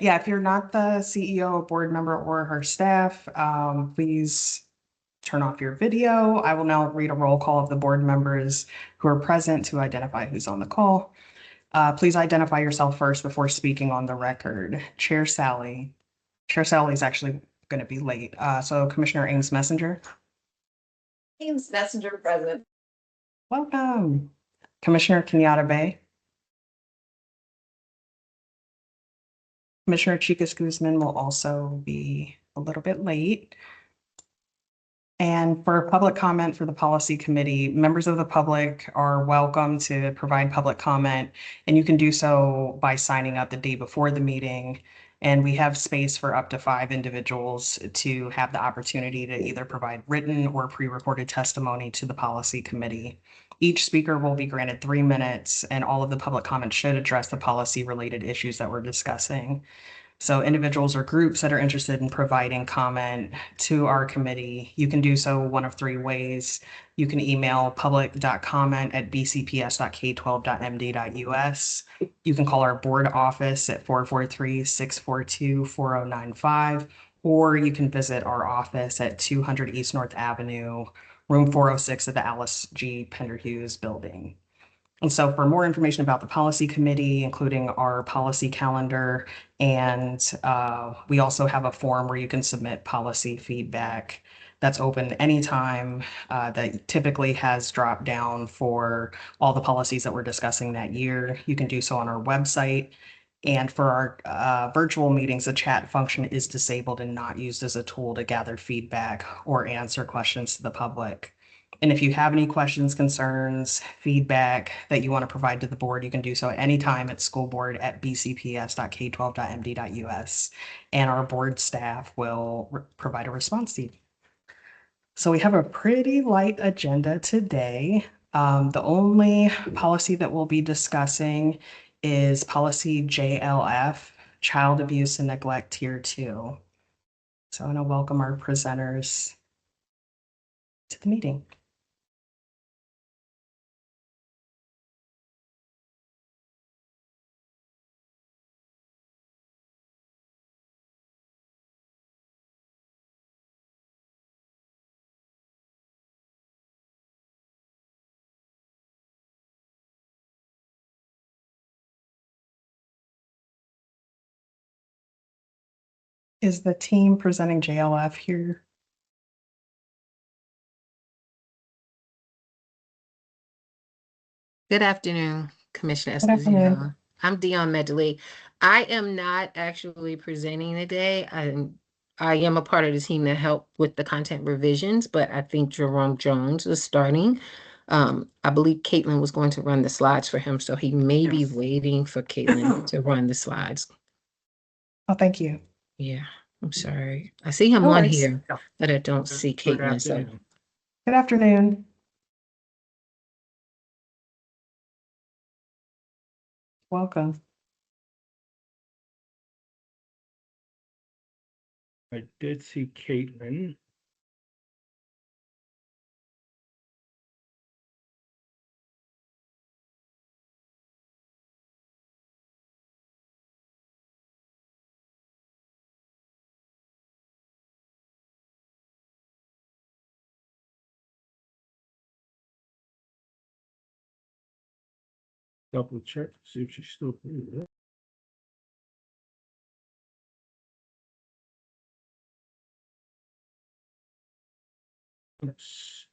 Yeah, if you're not the CEO, board member, or her staff, please turn off your video. I will now read a roll call of the board members who are present to identify who's on the call. Please identify yourself first before speaking on the record. Chair Sally. Chair Sally is actually going to be late. So Commissioner Ames Messenger. Ames Messenger present. Welcome. Commissioner Kenyatta Bay. Commissioner Chicas Guzman will also be a little bit late. And for public comment for the policy committee, members of the public are welcome to provide public comment, and you can do so by signing up the day before the meeting. And we have space for up to 5 individuals to have the opportunity to either provide written or pre-recorded testimony to the policy committee. Each speaker will be granted 3 minutes, and all of the public comments should address the policy-related issues that we're discussing. So individuals or groups that are interested in providing comment to our committee, you can do so one of 3 ways. You can email public.comment@bcps.k12.md.us. You can call our board office at 443-642-4095, or you can visit our office at 200 East North Avenue, room 406 of the Alice G. Pender Hughes building. And so for more information about the policy committee, including our policy calendar, and we also have a form where you can submit policy feedback that's open anytime, that typically has dropped down for all the policies that we're discussing that year. You can do so on our website. And for our virtual meetings, the chat function is disabled and not used as a tool to gather feedback or answer questions to the public. And if you have any questions, concerns, feedback that you want to provide to the board, you can do so at any time at schoolboard@bcps.k12.md.us, and our board staff will provide a response to you. So we have a pretty light agenda today. The only policy that we'll be discussing is policy JLF, Child Abuse and Neglect Tier 2. So I want to welcome our presenters to the meeting. Is the team presenting JLF here? Good afternoon, Commissioner Good afternoon. Esposito. I'm Dion Medley. I am not actually presenting today. I am a part of the team that helped with the content revisions, but I think Jerome Jones is starting. I believe Caitlin was going to run the slides for him, so he may be waiting for Caitlin to run the slides. Oh, thank you. Yeah, I'm sorry. I see him No on worries. here, but I don't see Caitlin. So Good afternoon. Welcome. I did see Caitlin. Double check, see if she's still here. Yes.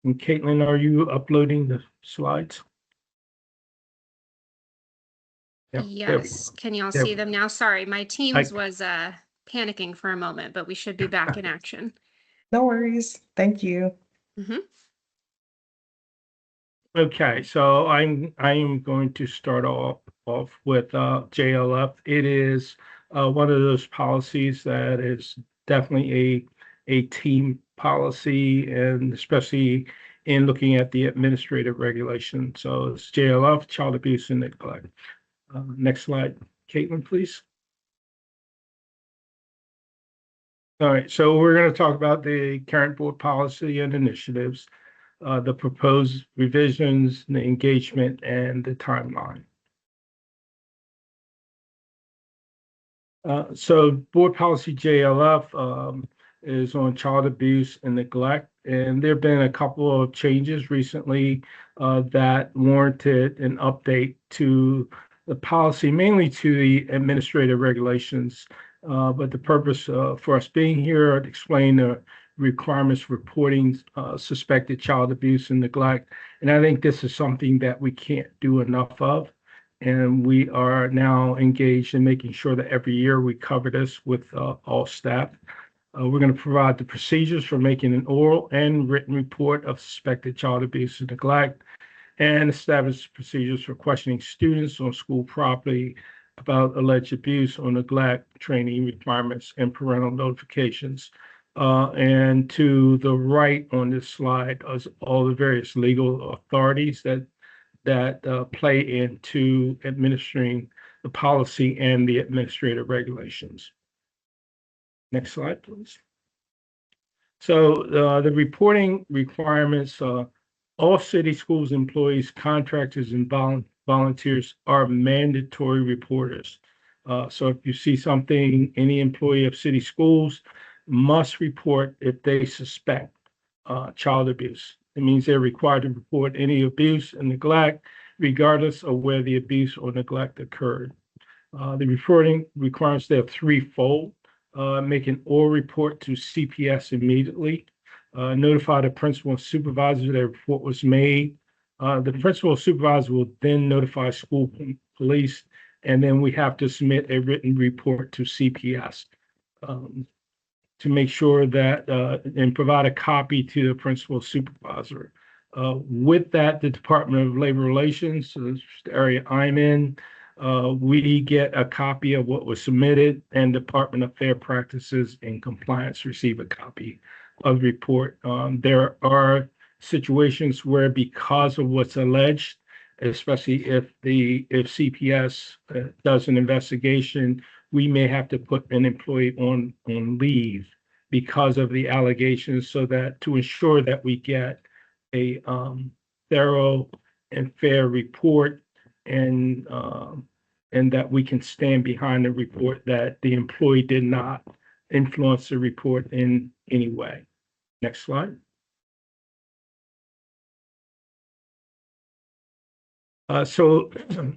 And Caitlin, are you uploading the slides? Yeah, Yes, can y'all There see we them now? Sorry, my Teams Hi. was panicking for a moment, but we should be back in action. No worries. Thank you. Okay, so I am going to start off with JLF. It is one of those policies that is definitely a team policy, and especially in looking at the administrative regulation. So it's JLF, child abuse and neglect. Next slide, Caitlin, please. All right, so we're going to talk about the current board policy and initiatives, the proposed revisions, the engagement, and the timeline. So board policy JLF is on child abuse and neglect. And there have been a couple of changes recently that warranted an update to the policy, mainly to the administrative regulations. But the purpose for us being here to explain the requirements for reporting suspected child abuse and neglect. And I think this is something that we can't do enough of. And we are now engaged in making sure that every year we cover this with all staff. We're going to provide the procedures for making an oral and written report of suspected child abuse and neglect, and establish procedures for questioning students on school property about alleged abuse or neglect, training requirements, and parental notifications. And to the right on this slide is all the various legal authorities that play into administering the policy and the administrative regulations. Next slide, please. So the reporting requirements, all city schools employees, contractors, and volunteers are mandatory reporters. So if you see something, any employee of city schools must report if they suspect child abuse. It means they're required to report any abuse and neglect, regardless of where the abuse or neglect occurred. The reporting requirements, they have threefold. Make an oral report to CPS immediately. Notify the principal and supervisor that a report was made. The principal or supervisor will then notify school police, and then we have to submit a written report to CPS. To make sure that and provide a copy to the principal supervisor. With that, the Department of Labor Relations, so the area I'm in, we get a copy of what was submitted, and Department of Fair Practices and Compliance receive a copy of the report. There are situations where, because of what's alleged, especially if CPS does an investigation, we may have to put an employee on leave because of the allegations, so that to ensure that we get a thorough and fair report, and that we can stand behind the report, that the employee did not influence the report in any way. Next slide. So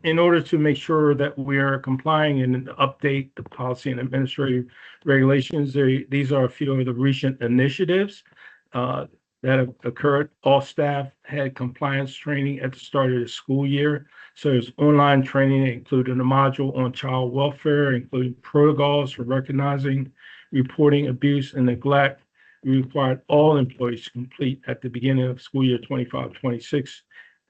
in order to make sure that we are complying and update the policy and administrative regulations, these are a few of the recent initiatives that have occurred. All staff had compliance training at the start of the school year. So there's online training, including a module on child welfare, including protocols for recognizing, reporting abuse and neglect. We required all employees to complete at the beginning of school year 25-26.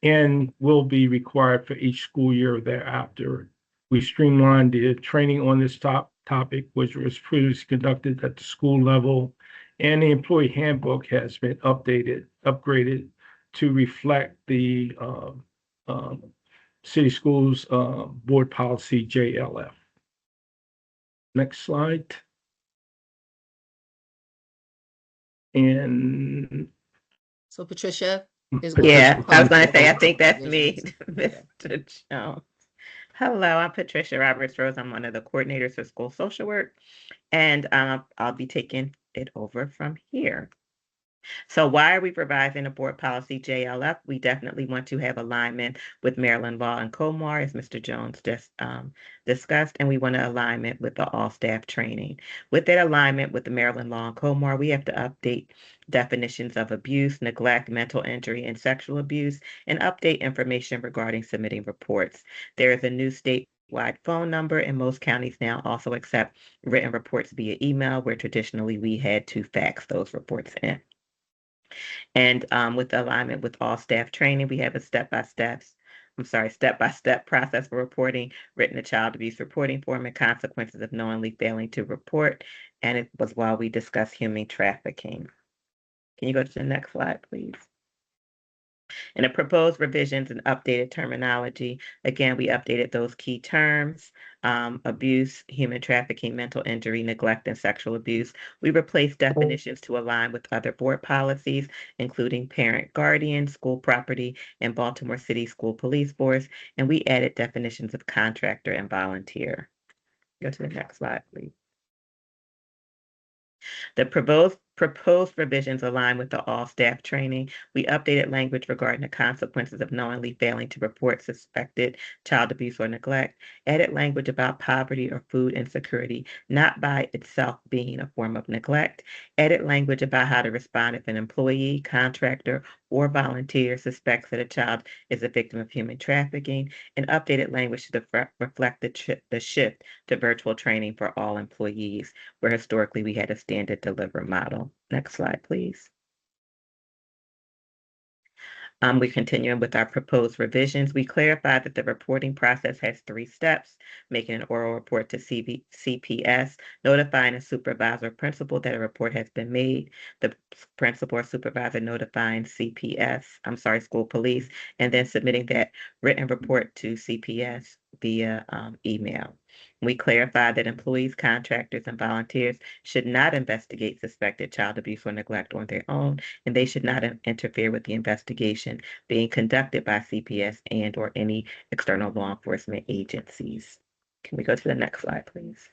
And will be required for each school year thereafter. We streamlined the training on this topic, which was previously conducted at the school level, and the employee handbook has been upgraded to reflect the city schools board policy JLF. Next slide. And So Patricia is. Yeah, I was going to say, I Policy think that's me, revisions. Mr. Jones. Hello, I'm Patricia Roberts Rose. I'm one of the coordinators for school social work, and I'll be taking it over from here. So why are we revising the board policy JLF? We definitely want to have alignment with Maryland law and COMAR, as Mr. Jones just discussed, and we want to alignment with the all staff training. With that alignment with the Maryland law and COMAR, we have to update definitions of abuse, neglect, mental injury, and sexual abuse, and update information regarding submitting reports. There is a new statewide phone number, and most counties now also accept written reports via email, where traditionally we had to fax those reports in. And with the alignment with all staff training, we have a step-by-step process for reporting, written a child abuse reporting form, and consequences of knowingly failing to report. And it was while we discussed human trafficking. Can you go to the next slide, please? And the proposed revisions and updated terminology, again, we updated those key terms, abuse, human trafficking, mental injury, neglect, and sexual abuse. We replaced definitions to align with other board policies, including parent, guardian, school property, and Baltimore City School Police Force, and we added definitions of contractor and volunteer. Go to the next slide, please. The proposed revisions align with the all staff training. We updated language regarding the consequences of knowingly failing to report suspected child abuse or neglect, added language about poverty or food insecurity, not by itself being a form of neglect, added language about how to respond if an employee, contractor, or volunteer suspects that a child is a victim of human trafficking, and updated language to reflect the shift to virtual training for all employees, where historically we had a standard deliver model. Next slide, please. We're continuing with our proposed revisions. We clarified that the reporting process has 3 steps: making an oral report to CPS, notifying a supervisor or principal that a report has been made, the principal or supervisor notifying school police, and then submitting that written report to CPS via email. We clarified that employees, contractors, and volunteers should not investigate suspected child abuse or neglect on their own, and they should not interfere with the investigation being conducted by CPS and or any external law enforcement agencies. Can we go to the next slide, please?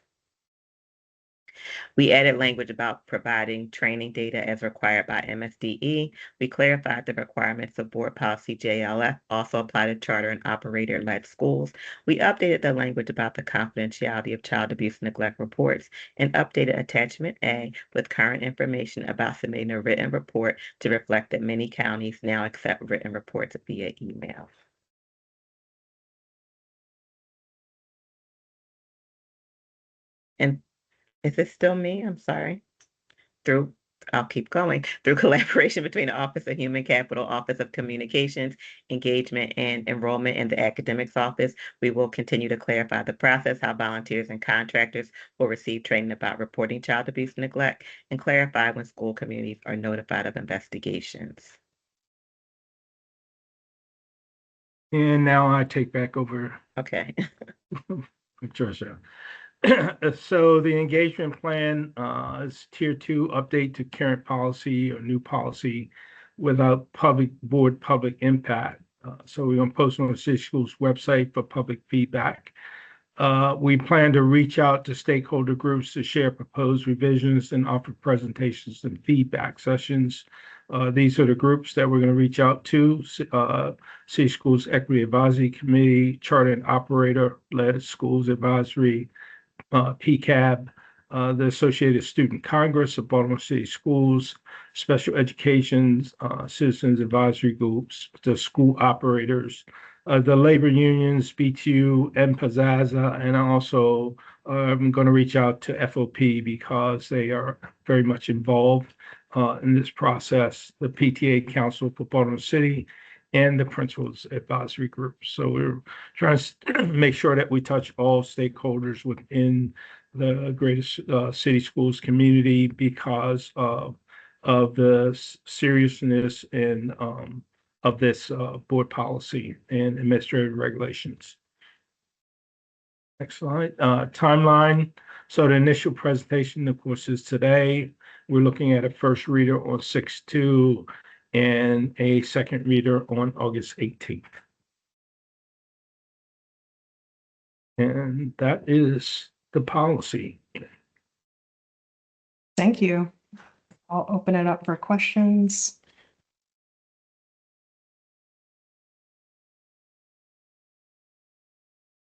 We added language about providing training data as required by MSDE. We clarified the requirements of board policy JLF also apply to charter and operator-led schools. We updated the language about the confidentiality of child abuse and neglect reports and updated attachment A with current information about submitting a written report to reflect that many counties now accept written reports via email. And is it still me? I'm sorry. I'll keep going. Through collaboration between the Office of Human Capital, Office of Communications, Engagement, and Enrollment, and the Academics Office, we will continue to clarify the process, how volunteers and contractors will receive training about reporting child abuse and neglect, and clarify when school communities are notified of investigations. And now I take back over. Okay. Patricia. So the engagement plan is tier 2 update to current policy or new policy without board public impact. So we're going to post on the city schools website for public feedback. We plan to reach out to stakeholder groups to share proposed revisions and offer presentations and feedback sessions. These are the groups that we're going to reach out to: City Schools Equity Advisory Committee, Charter and Operator-led Schools Advisory, PCAB, the Associated Student Congress of Baltimore City Schools, Special Education, Citizens Advisory Groups, the school operators, the labor unions, BTU, and Piazza, and also I'm going to reach out to FOP because they are very much involved in this process, the PTA Council for Baltimore City, and the Principals Advisory Group. So we're trying to make sure that we touch all stakeholders within the greatest city schools community because of the seriousness and of this board policy and administrative regulations. Next slide. Timeline. So the initial presentation, of course, is today. We're looking at a first reader on 6/2 and a second reader on August 18th. And that is the policy. Thank you. I'll open it up for questions.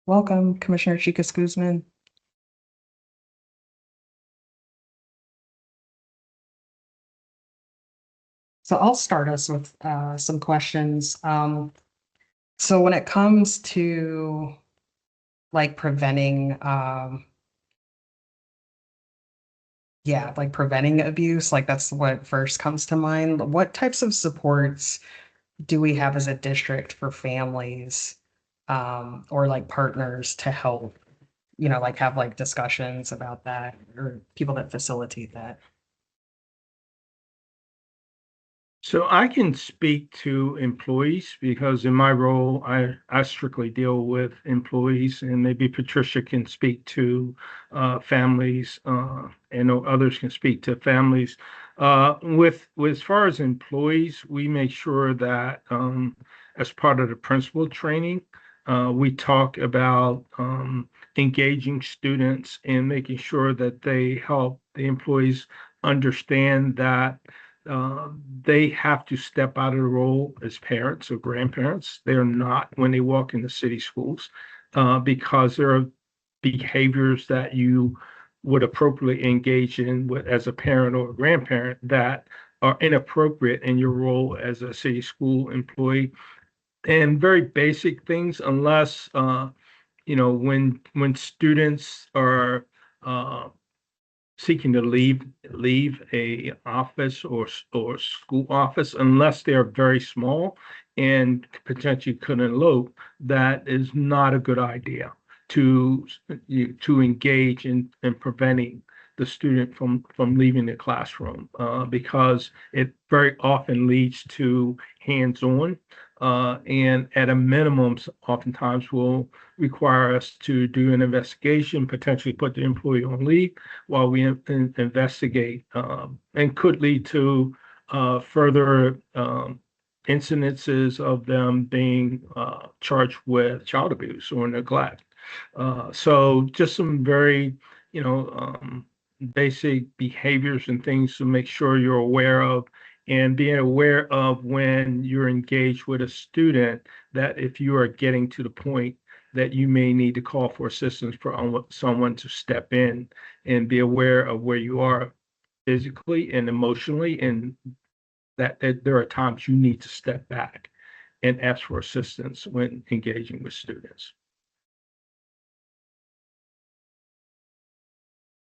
Welcome, Commissioner Chicas Guzman. So I'll start us with some questions. So when it comes to like preventing, like preventing abuse, like that's what first comes to mind. What types of supports do we have as a district for families or like partners to help, like have like discussions about that or people that facilitate that? So I can speak to employees because in my role, I strictly deal with employees, and maybe Patricia can speak to families, and others can speak to families. With as far as employees, we make sure that as part of the principal training, we talk about engaging students and making sure that they help the employees understand that they have to step out of the role as parents or grandparents. They're not when they walk into city schools because there are behaviors that you would appropriately engage in with, as a parent or a grandparent that are inappropriate in your role as a city school employee. And very basic things, unless when students are seeking to leave a office or school office, unless they are very small and potentially could elope, that is not a good idea to engage in preventing the student from leaving the classroom because it very often leads to hands-on and at a minimum oftentimes will require us to do an investigation, potentially put the employee on leave while we investigate, and could lead to further incidences of them being charged with child abuse or neglect. So just some very, basic behaviors and things to make sure you're aware of, and being aware of when you're engaged with a student, that if you are getting to the point that you may need to call for assistance for someone to step in and be aware of where you are physically and emotionally, and that there are times you need to step back and ask for assistance when engaging with students.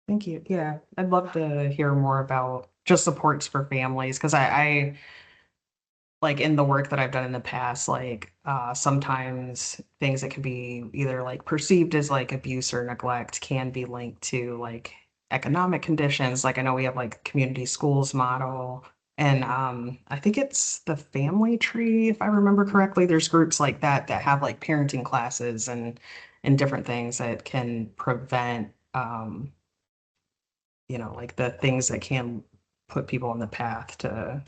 Thank you. Yeah, I'd love to hear more about just supports for families because I like in the work that I've done in the past, like sometimes things that can be either like perceived as like abuse or neglect can be linked to like economic conditions. Like I know we have like community schools model, and I think it's the family tree, if I remember correctly. There's groups like that that have like parenting classes and different things that can prevent like the things that can put people on the path to.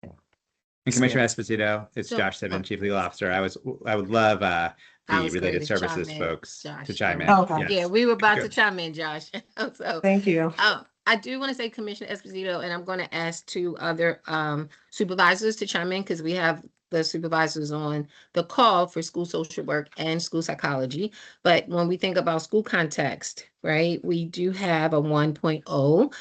And Commissioner Esposito, it's So- Josh Simmons, Chief Legal Officer. I would love I the was related going to chime services in, folks Josh. to chime in. Oh, okay. Yes. Yeah, we were about to Good. chime in, Josh. So, Thank you. I do want to say Commissioner Esposito, and I'm going to ask two other supervisors to chime in because we have the supervisors on the call for school social work and school psychology. But when we think about school context, right, we do have a 1.0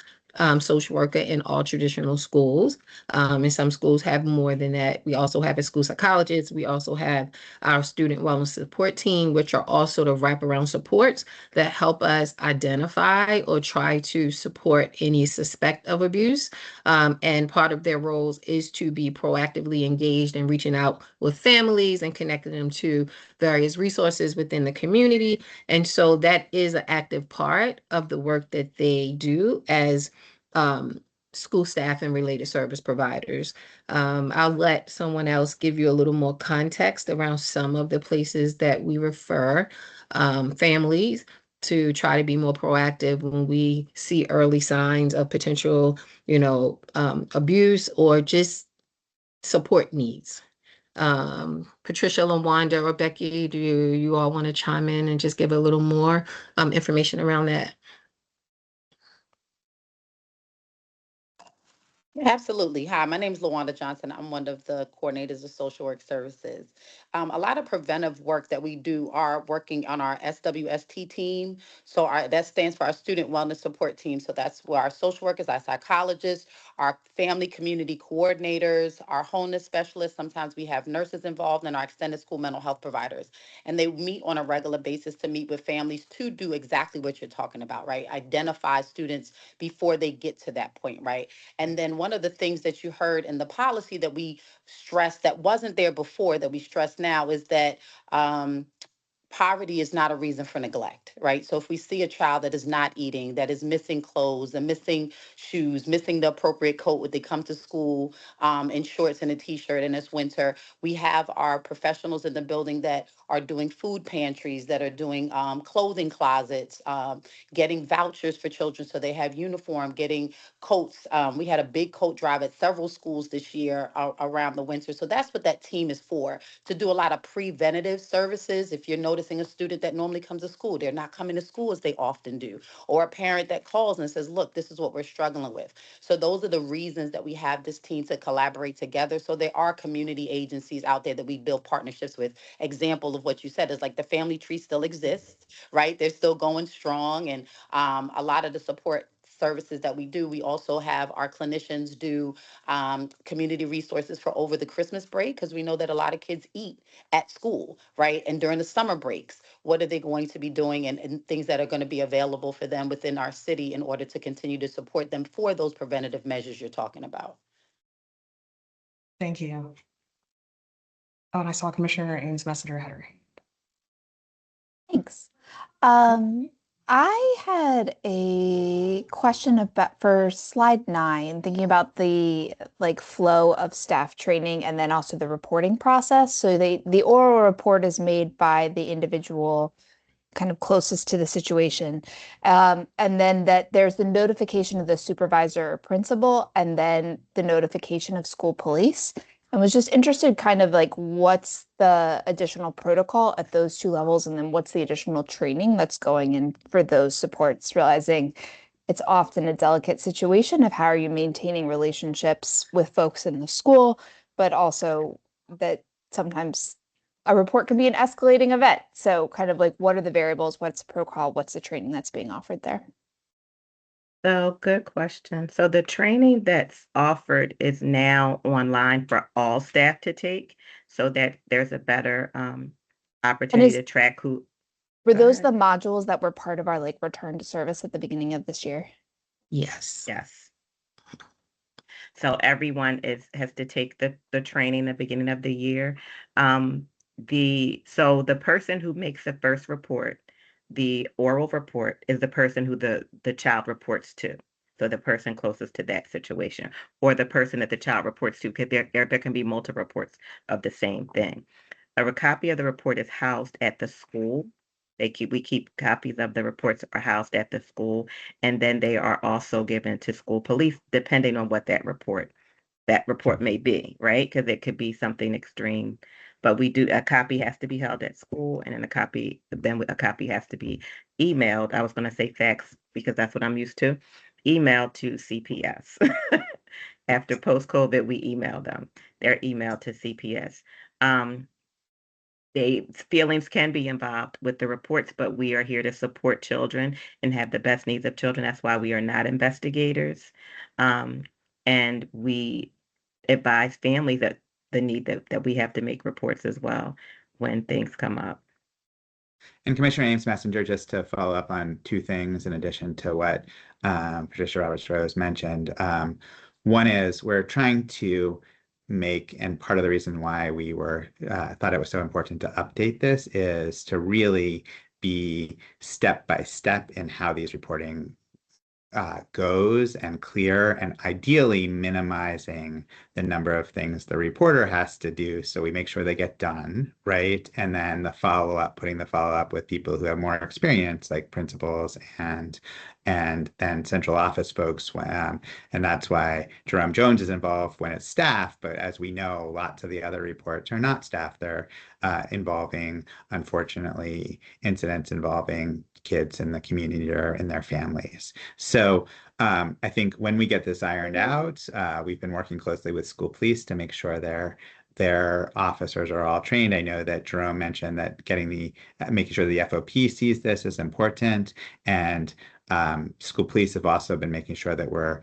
social worker in all traditional schools. And some schools have more than that. We also have a school psychologist. We also have our student wellness support team, which are also the wraparound supports that help us identify or try to support any suspect of abuse. And part of their roles is to be proactively engaged in reaching out with families and connecting them to various resources within the community. And so that is an active part of the work that they do as school staff and related service providers. I'll let someone else give you a little more context around some of the places that we refer families to try to be more proactive when we see early signs of potential, abuse or just support needs. Patricia, LaWanda, or Becky, do you all want to chime in and just give a little more information around that? Absolutely. Hi, my name is LaWanda Johnson. I'm one of the coordinators of social work services. A lot of preventive work that we do are working on our SWST team. So that stands for our student wellness support team. So that's where our social workers, our psychologists, our family community coordinators, our wholeness specialists. Sometimes we have nurses involved, and our extended school mental health providers. And they meet on a regular basis to meet with families to do exactly what you're talking about, right? Identify students before they get to that point, right? And then one of the things that you heard in the policy that we stressed that wasn't there before that we stress now is that poverty is not a reason for neglect, right? So if we see a child that is not eating, that is missing clothes and missing shoes, missing the appropriate coat when they come to school in shorts and a t-shirt and it's winter, we have our professionals in the building that are doing food pantries, that are doing clothing closets, getting vouchers for children so they have uniform, getting coats. We had a big coat drive at several schools this year around the winter. So that's what that team is for, to do a lot of preventative services. If you're noticing noticing a student that normally comes to school. They're not coming to school as they often do. Or a parent that calls and says, look, this is what we're struggling with. So those are the reasons that we have this team to collaborate together. So there are community agencies out there that we build partnerships with. Example of what you said is like the family tree still exists, right? They're still going strong. And a lot of the support services that we do, we also have our clinicians do community resources for over the Christmas break, because we know that a lot of kids eat at school, right? And during the summer breaks, what are they going to be doing, and things that are going to be available for them within our city in order to continue to support them for those preventative measures you're talking about. Thank you. Oh, and I saw Commissioner Ames Messenger had her. Thanks. I had a question about for slide 9, thinking about the flow of staff training and then also the reporting process. So the oral report is made by the individual kind of closest to the situation. And then that there's the notification of the supervisor or principal, and then the notification of school police. I was just interested kind of what's the additional protocol at those 2 levels, and then what's the additional training that's going in for those supports, realizing it's often a delicate situation of how are you maintaining relationships with folks in the school, but also that sometimes a report can be an escalating event. So kind of what are the variables, what's the protocol, what's the training that's being offered there? So good question. So the training that's offered is now online for all staff to take, so that there's a better opportunity to track who. Were Go those ahead. the modules that were part of our return to service at the beginning of this year? Yes. Yes. So everyone has to take the training at the beginning of the year. So the person who makes the first report, the oral report, is the person who the child reports to. So the person closest to that situation, or the person that the child reports to, because there can be multiple reports of the same thing. A copy of the report is housed at the school. We keep copies of the reports are housed at the school, and then they are also given to school police, depending on what that report may be, right? Because it could be something extreme. But a copy has to be held at school, and then a copy has to be emailed. I was going to say fax because that's what I'm used to. Emailed to CPS. After post-COVID, we email them. They're emailed to CPS. Feelings can be involved with the reports, but we are here to support children and have the best needs of children. That's why we are not investigators. And we advise families that the need that we have to make reports as well when things come up. And Commissioner Ames Messenger, just to follow up on 2 things in addition to what Patricia Roberts-Rose mentioned. One is we're trying to make, and part of the reason why we thought it was so important to update this is to really be step by step in how these reporting goes and clear, and ideally minimizing the number of things the reporter has to do, so we make sure they get done, right? And then putting the follow-up with people who have more experience, like principals and then central office folks. And that's why Jerome Jones is involved when it's staff, but as we know, lots of the other reports are not staff. They're involving, unfortunately, incidents involving kids in the community or in their families. So I think when we get this ironed out, we've been working closely with school police to make sure their officers are all trained. I know that Jerome mentioned that making sure the FOP sees this is important, and school police have also been making sure that we're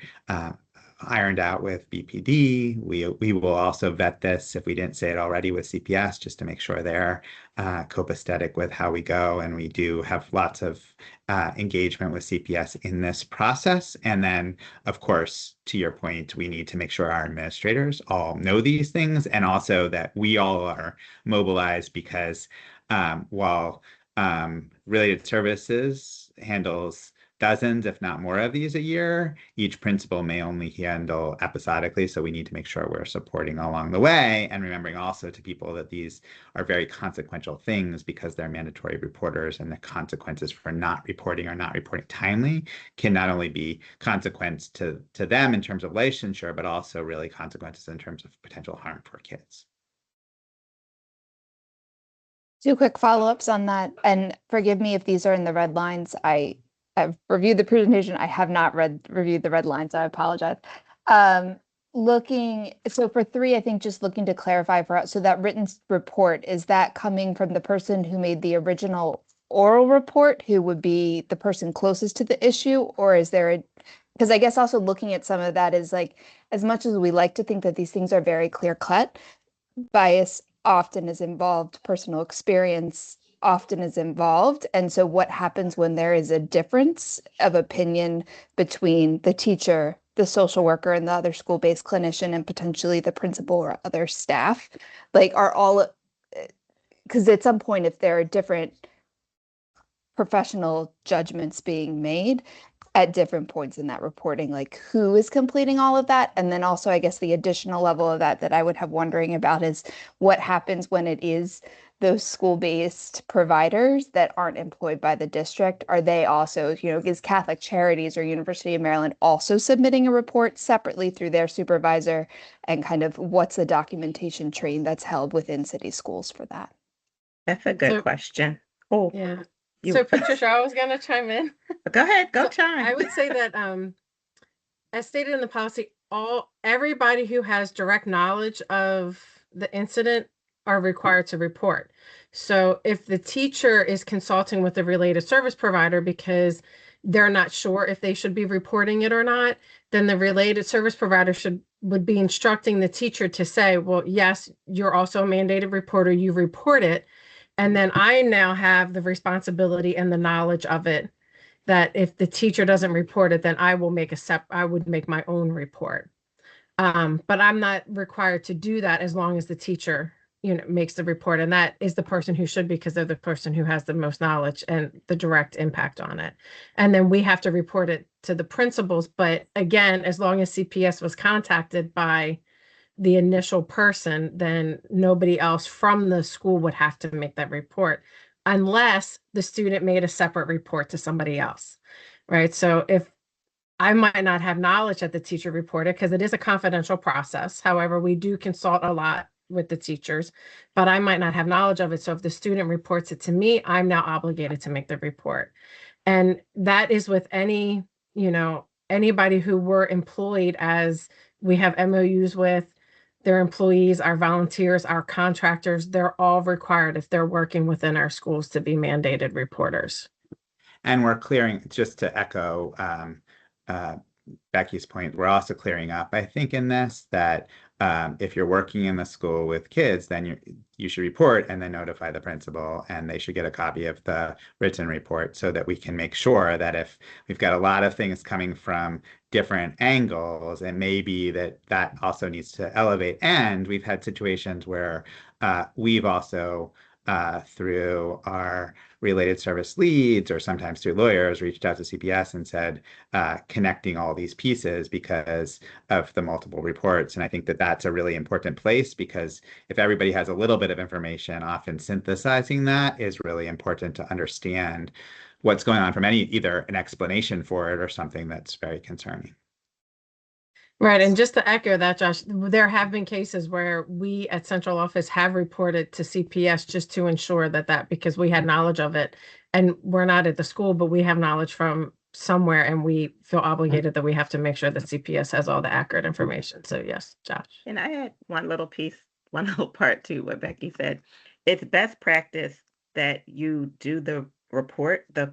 ironed out with BPD. We will also vet this, if we didn't say it already, with CPS, just to make sure they're copacetic with how we go. And we do have lots of engagement with CPS in this process. And then, of course, to your point, we need to make sure our administrators all know these things, and also that we all are mobilized, because while related services handles dozens, if not more, of these a year, each principal may only handle episodically. So we need to make sure we're supporting along the way, and remembering also to people that these are very consequential things, because they're mandatory reporters, and the consequences for not reporting or not reporting timely can not only be consequence to them in terms of licensure, but also really consequences in terms of potential harm for kids. Two quick follow-ups on that, and forgive me if these are in the red lines. I've reviewed the presentation. I have not reviewed the red lines. I apologize. So for 3, I think just looking to clarify for us, so that written report, is that coming from the person who made the original oral report, who would be the person closest to the issue, or is there because I guess also looking at some of that is like, as much as we like to think that these things are very clear cut, bias often is involved, personal experience often is involved. And so what happens when there is a difference of opinion between the teacher, the social worker, and the other school-based clinician, and potentially the principal or other staff? Like, are all, because at some point, if there are different professional judgments being made at different points in that reporting, like who is completing all of that? And then also, I guess the additional level of that I would have wondering about is what happens when it is those school-based providers that aren't employed by the district. Are they also, is Catholic Charities or University of Maryland also submitting a report separately through their supervisor? And kind of what's the documentation train that's held within city schools for that? That's a good So- question. Oh, Yeah. you- So Patricia, I was gonna chime in. go ahead, go So chime. I would say that, as stated in the policy, everybody who has direct knowledge of the incident are required to report. So if the teacher is consulting with a related service provider because they're not sure if they should be reporting it or not, then the related service provider would be instructing the teacher to say, well, yes, you're also a mandated reporter, you report it. And then I now have the responsibility and the knowledge of it, that if the teacher doesn't report it, then I would make my own report. But I'm not required to do that as long as the teacher, makes the report. And that is the person who should, because they're the person who has the most knowledge and the direct impact on it. And then we have to report it to the principals. But again, as long as CPS was contacted by the initial person, then nobody else from the school would have to make that report unless the student made a separate report to somebody else, right? So if I might not have knowledge that the teacher reported, because it is a confidential process. However, we do consult a lot with the teachers, but I might not have knowledge of it. So if the student reports it to me, I'm now obligated to make the report. And that is with anybody who were employed, as we have MOUs with their employees, our volunteers, our contractors. They're all required, if they're working within our schools, to be mandated reporters. And we're clearing, just to echo Becky's point, we're also clearing up, I think, in this, that if you're working in the school with kids, then you should report and then notify the principal, and they should get a copy of the written report, so that we can make sure that if we've got a lot of things coming from different angles, it may be that also needs to elevate. And we've had situations where we've also through our related service leads, or sometimes through lawyers, reached out to CPS and said, connecting all these pieces because of the multiple reports. And I think that that's a really important place, because if everybody has a little bit of information, often synthesizing that is really important to understand what's going on from either an explanation for it or something that's very concerning. Right. And just to echo that, Josh, there have been cases where we at central office have reported to CPS just to ensure that because we had knowledge of it, and we're not at the school, but we have knowledge from somewhere, and we feel obligated that we have to make sure that CPS has all the accurate information. So yes, Josh. And I had one little part to what Becky said. It's best practice that you do the report, the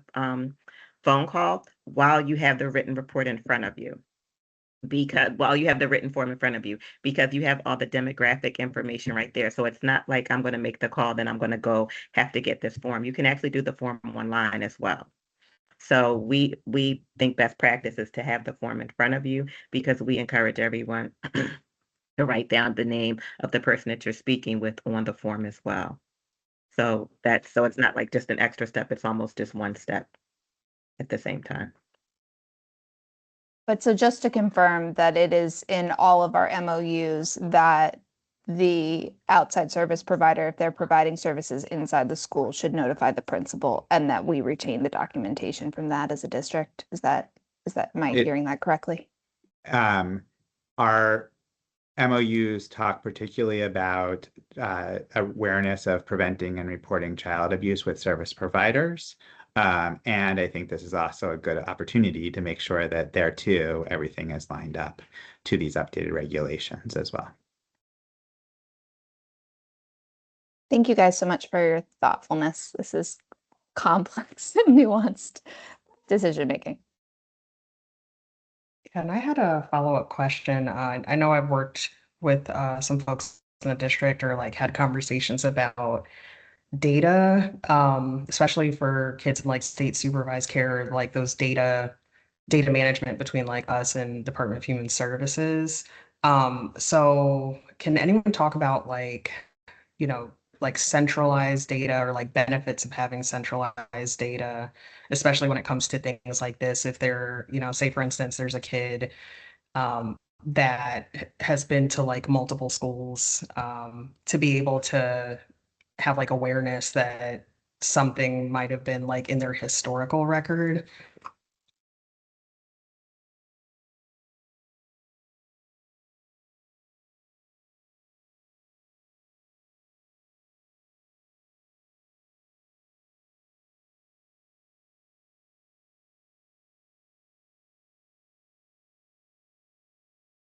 phone call, while you have the written report in front of you. Because while you have the written form in front of you, because you have all the demographic information right there. So it's not like I'm going to make the call, then I'm going to have to get this form. You can actually do the form online as well. So we think best practice is to have the form in front of you, because we encourage everyone to write down the name of the person that you're speaking with on the form as well. So it's not like just an extra step. It's almost just one step at the same time. But so just to confirm that it is in all of our MOUs that the outside service provider, if they're providing services inside the school, should notify the principal, and that we retain the documentation from that as a district. Am I hearing that correctly? Our MOUs talk particularly about awareness of preventing and reporting child abuse with service providers. And I think this is also a good opportunity to make sure that there too, everything is lined up to these updated regulations as well. Thank you guys so much for your thoughtfulness. This is complex and nuanced decision making. And I had a follow-up question. I know I've worked with some folks in the district or like had conversations about data, especially for kids in like state supervised care, like those data management between like us and Department of Human Services. So can anyone talk about like, you know, like centralized data or like benefits of having centralized data, especially when it comes to things like this? If there, you know, say for instance, there's a kid that has been to like multiple schools, to be able to have like awareness that something might have been like in their historical record.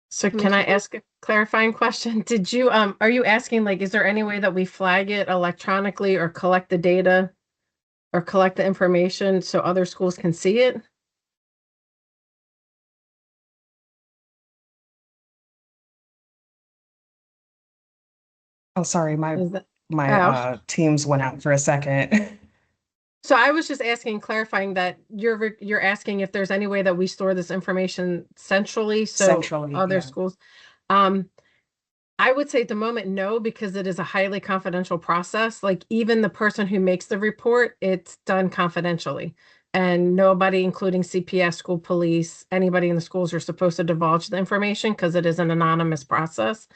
So can I ask a clarifying question? Did you, are you asking like, is there any way that we flag it electronically or collect the data or collect the information so other schools can see it? Oh, sorry, my Is that- my Oh. teams went out for a second. So I was just asking, clarifying that you're asking if there's any way that we store this information centrally, so Centrally, other yeah. schools. Um, I would say at the moment, no, because it is a highly confidential process. Like even the person who makes the report, it's done confidentially. And nobody, including CPS, school police, anybody in the schools are supposed to divulge the information because it is an anonymous process.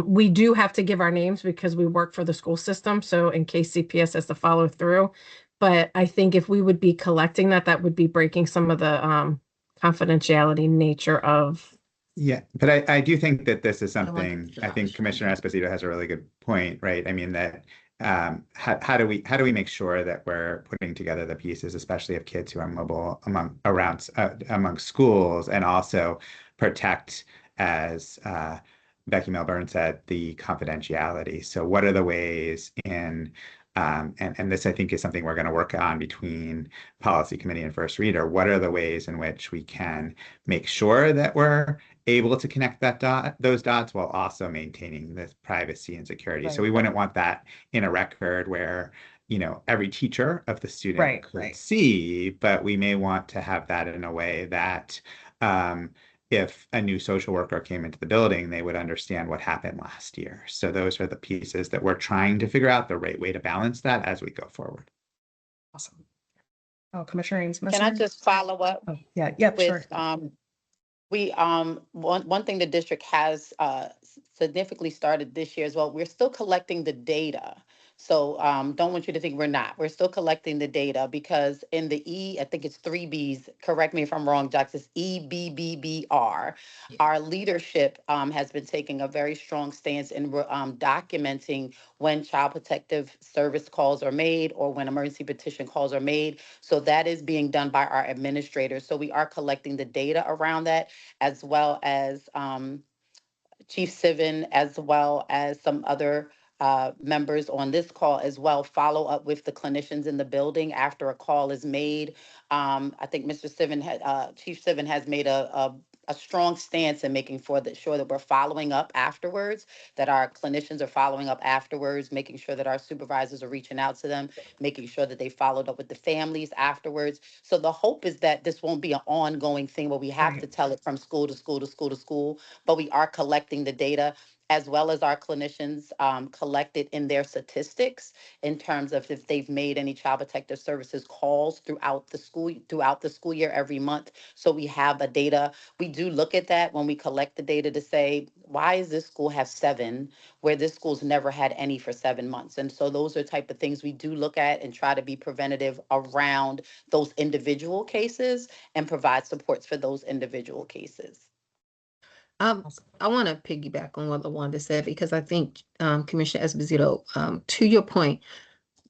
We do have to give our names because we work for the school system. So in case CPS has to follow through. But I think if we would be collecting that, that would be breaking some of the confidentiality nature of. Yeah, but I do think that this is I like something, it. I think Commissioner Esposito has a really good point, right? I mean that how do we make sure that we're putting together the pieces, especially of kids who are mobile among schools, and also protect, as Becky Milburn said, the confidentiality. So what are the ways in and this I think is something we're going to work on between policy committee and first reader. What are the ways in which we can make sure that we're able to connect those dots while also maintaining the privacy and security? So we wouldn't want that in a record where, you know, every teacher of the student could see, but we may want to have that in a way that if a new social worker came into the building, they would understand what happened last year. So those are the pieces that we're trying to figure out the right way to balance that as we go forward. Awesome. Oh, Commissioner Ames. Can I just follow up Oh, yeah, yep, with, sure. we, one thing the district has significantly started this year as well, we're still collecting the data. So don't want you to think we're not. We're still collecting the data because in the I think it's 3Bs, correct me if I'm wrong, Jax, it's EBBBR. Our leadership has been taking a very strong stance in documenting when child protective service calls are made or when emergency petition calls are made. So that is being done by our administrators. So we are collecting the data around that, as well as Chief Sivan, as well as some other members on this call as well, follow up with the clinicians in the building after a call is made. I think Mr. Sivan Chief Sivan has made a strong stance in making sure that we're following up afterwards, that our clinicians are following up afterwards, making sure that our supervisors are reaching out to them, making sure that they followed up with the families afterwards. So the hope is that this won't be an ongoing thing where we have to tell it from school to school to school to school, but we are collecting the data as well as our clinicians collect it in their statistics in terms of if they've made any child protective services calls throughout the school year every month. So we have a data. We do look at that when we collect the data to say, why does this school have 7 where this school's never had any for 7 months? And so those are type of things we do look at and try to be preventative around those individual cases and provide supports for those individual cases. I want to piggyback on what LaWanda said because I think, Commissioner Esposito, to your point,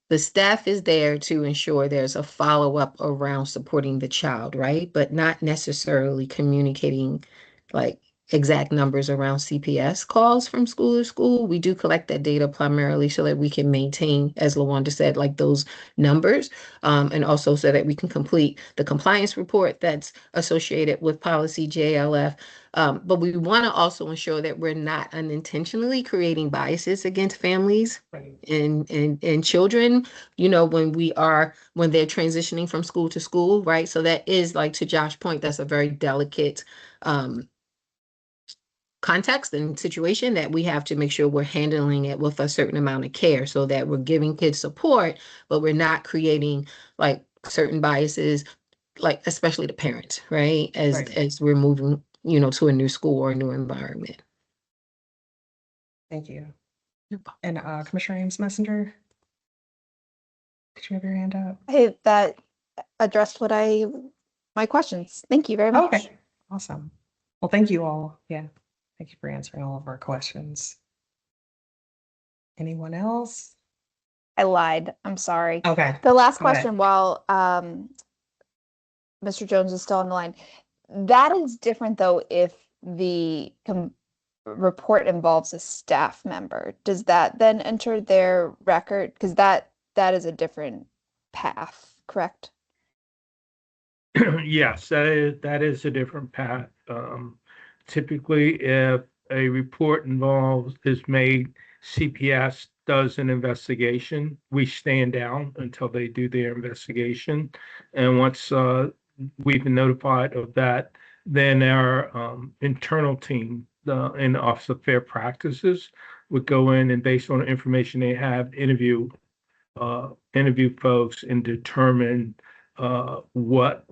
the staff is there to ensure there's a follow-up around supporting the child, right? But not necessarily communicating like exact numbers around CPS calls from school to school. We do collect that data primarily so that we can maintain, as LaWanda said, like those numbers, and also so that we can complete the compliance report that's associated with policy JLF. But we want to also ensure that we're not unintentionally creating biases against families Right. and children, when they're transitioning from school to school, right? So that is, like, to Josh's point, that's a very delicate context and situation that we have to make sure we're handling it with a certain amount of care so that we're giving kids support, but we're not creating like certain biases, like especially the parents, right? Right. As we're moving, to a new school or a new environment. Thank you. And Commissioner Ames Messenger? Did you have your hand up? Hey, that addressed my questions. Thank you very much. Okay, awesome. Well, thank you all. Yeah, thank you for answering all of our questions. Anyone else? I lied. I'm sorry. Okay. The last Go ahead. question, while Mr. Jones is still on the line, that is different though if the report involves a staff member. Does that then enter their record? Because that is a different path, correct? Yes, that is a different path. Typically, if a report is made, CPS does an investigation. We stand down until they do their investigation. And once we've been notified of that, then our internal team in the Office of Fair Practices would go in and, based on the information they have, interview folks and determine what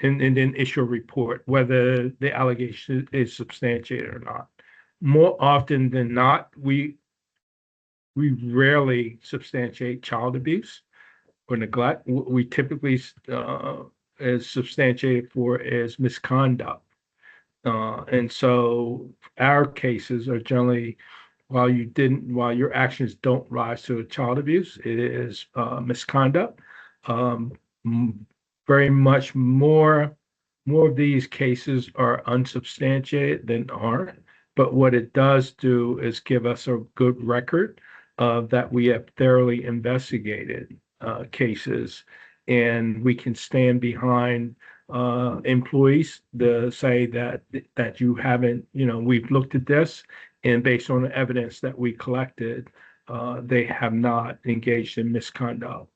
and then issue a report whether the allegation is substantiated or not. More often than not, we rarely substantiate child abuse or neglect. We typically is substantiated for as misconduct. And so our cases are generally, while your actions don't rise to child abuse, it is misconduct. Very much more of these cases are unsubstantiated than aren't. But what it does do is give us a good record that we have thoroughly investigated cases, and we can stand behind employees to say that you haven't, we've looked at this, and based on the evidence that we collected, they have not engaged in misconduct.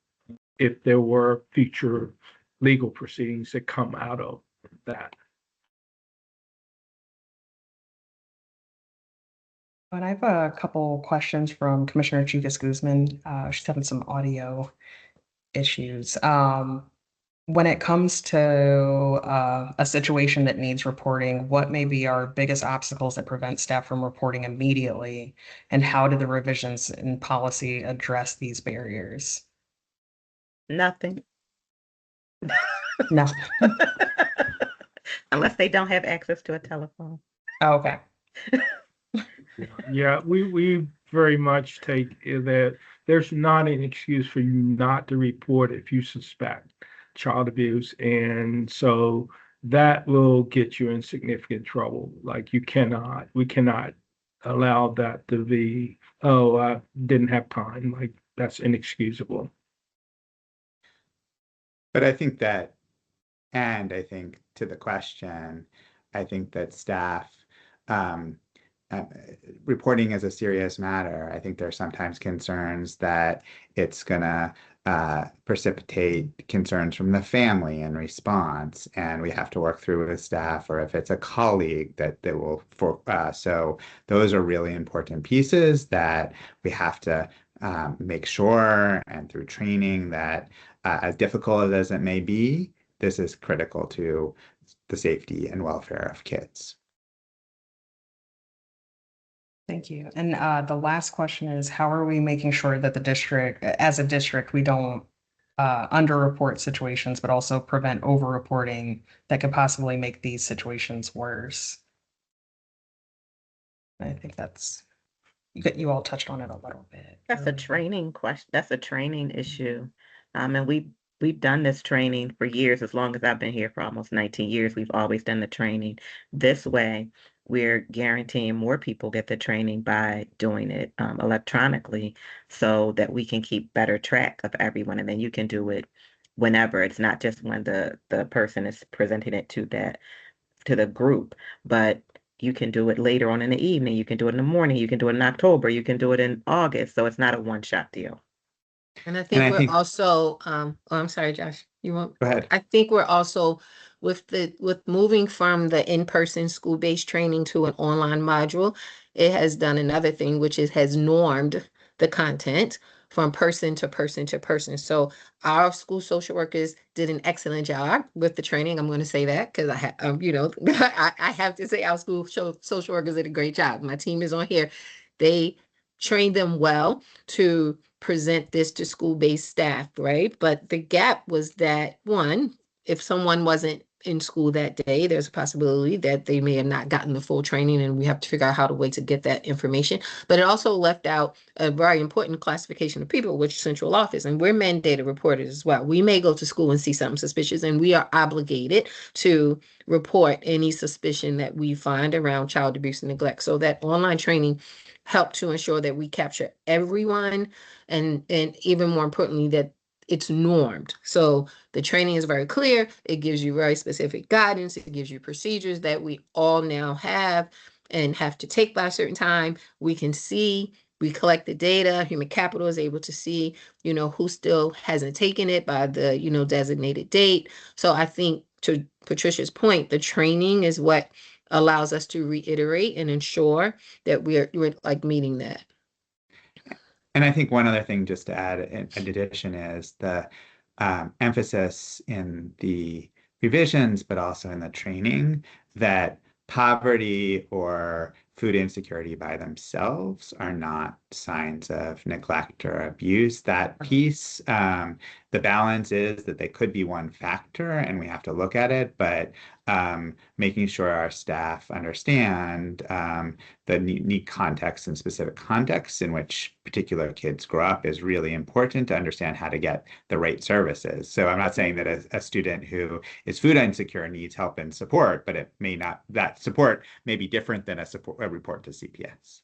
If there were future legal proceedings that come out of that. And I have a couple questions from Commissioner Chicas Guzman. She's having some audio issues. When it comes to a situation that needs reporting, what may be our biggest obstacles that prevent staff from reporting immediately? And how do the revisions in policy address these barriers? Nothing. No. Unless they don't have access to a telephone. Oh, okay. Yeah, we very much take that there's not an excuse for you not to report if you suspect child abuse. And so that will get you in significant trouble. Like we cannot allow that to be, oh, I didn't have time. Like that's inexcusable. But I think that, and I think to the question, I think that staff, reporting is a serious matter. I think there are sometimes concerns that it's gonna precipitate concerns from the family in response, and we have to work through with staff, or if it's a colleague that will. So those are really important pieces that we have to make sure, and through training, that as difficult as it may be, this is critical to the safety and welfare of kids. Thank you. And the last question is, how are we making sure that as a district, we don't underreport situations, but also prevent overreporting that could possibly make these situations worse? I think you all touched on it a little bit. That's a training question. That's a training issue. And we've done this training for years, as long as I've been here for almost 19 years. We've always done the training. This way, we're guaranteeing more people get the training by doing it electronically so that we can keep better track of everyone. And then you can do it whenever. It's not just when the person is presenting it to the group, but you can do it later on in the evening. You can do it in the morning. You can do it in October. You can do it in August. So it's not a one-shot deal. And I And think I we're think, also, oh, I'm sorry, Josh, you want? go ahead. I think we're also with moving from the in-person school-based training to an online module, it has done another thing, which is has normed the content from person to person to person. So our school social workers did an excellent job with the training. I'm going to say that because I have, I have to say our school social workers did a great job. My team is on here. They trained them well to present this to school-based staff, right? But the gap was that, one, if someone wasn't in school that day, there's a possibility that they may have not gotten the full training, and we have to figure out how to get that information. But it also left out a very important classification of people, which is central office, and we're mandated reporters as well. We may go to school and see something suspicious, and we are obligated to report any suspicion that we find around child abuse and neglect. So that online training help to ensure that we capture everyone, and even more importantly, that it's normed. So the training is very clear. It gives you very specific guidance. It gives you procedures that we all now have and have to take by a certain time. We collect the data. Human capital is able to see, who still hasn't taken it by the, designated date. So I think, to Patricia's point, the training is what allows us to reiterate and ensure that we're like meeting that. And I think one other thing just to add in addition is the emphasis in the revisions, but also in the training, that poverty or food insecurity by themselves are not signs of neglect or abuse. That piece, the balance is that they could be one factor and we have to look at it, but making sure our staff understand the unique context and specific contexts in which particular kids grow up is really important to understand how to get the right services. So I'm not saying that a student who is food insecure needs help and support, but that support may be different than a report to CPS.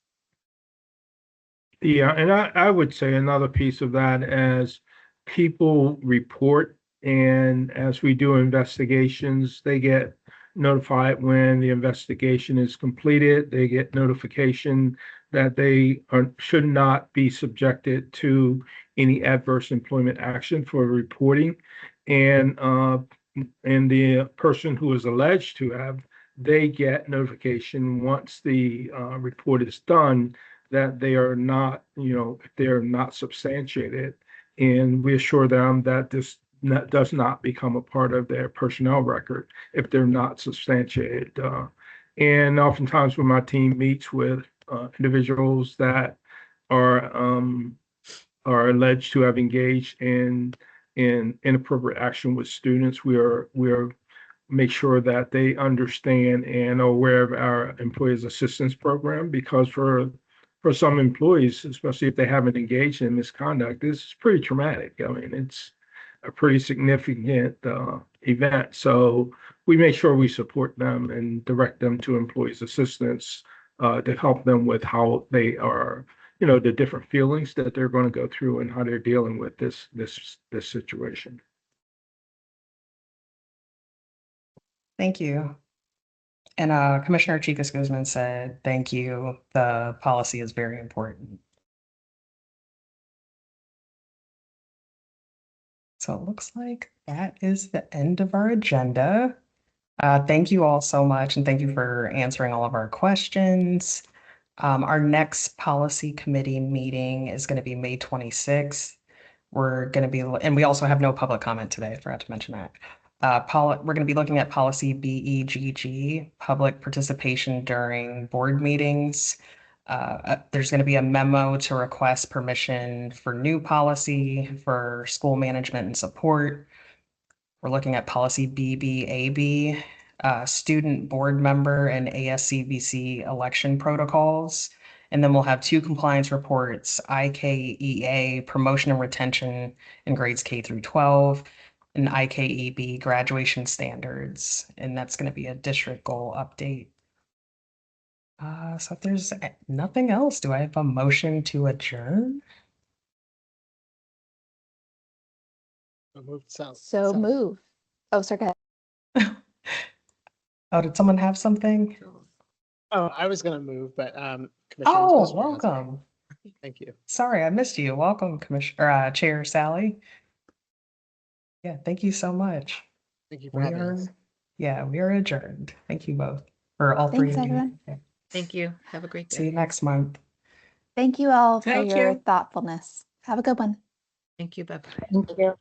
Yeah, and I would say another piece of that, as people report and as we do investigations, they get notified when the investigation is completed. They get notification that they should not be subjected to any adverse employment action for reporting. And the person who is alleged to have, they get notification once the report is done that they are not, they're not substantiated. And we assure them that this does not become a part of their personnel record if they're not substantiated. And oftentimes when my team meets with individuals that are alleged to have engaged in inappropriate action with students, we are make sure that they understand and are aware of our employees assistance program, because for some employees, especially if they haven't engaged in misconduct, this is pretty traumatic. I mean, it's a pretty significant event. So we make sure we support them and direct them to employees assistance to help them with how they are, the different feelings that they're going to go through and how they're dealing with this situation. Thank you. And Commissioner Chicas Guzman said, thank you. The policy is very important. So it looks like that is the end of our agenda. Thank you all so much, and thank you for answering all of our questions. Our next policy committee meeting is going to be May 26th. We're going to be, and we also have no public comment today. I forgot to mention that. We're going to be looking at policy BEGG, public participation during board meetings. There's going to be a memo to request permission for new policy for school management and support. We're looking at policy BBAB, student board member and ASCVC election protocols. And then we'll have 2 compliance reports, IKEA promotion and retention in grades K through 12, and IKEB graduation standards. And that's going to be a district goal update. So if there's nothing else, do I have a motion to adjourn? So move. Oh, sorry, go ahead. Oh, did someone have something? Oh, I was gonna move, but Commissioner was Oh, supposed to be asking. welcome. Thank you. Sorry, I missed you. Welcome, Chair Sally. Yeah, thank you so much. Thank you for We having are, us. yeah, we are adjourned. Thank you both, or all three Thanks, of you. everyone. Yeah. Thank you. Have a great See you day. next month. Thank you all for Thank your you. thoughtfulness. Have a good one. Thank you. Bye-bye. Thank you.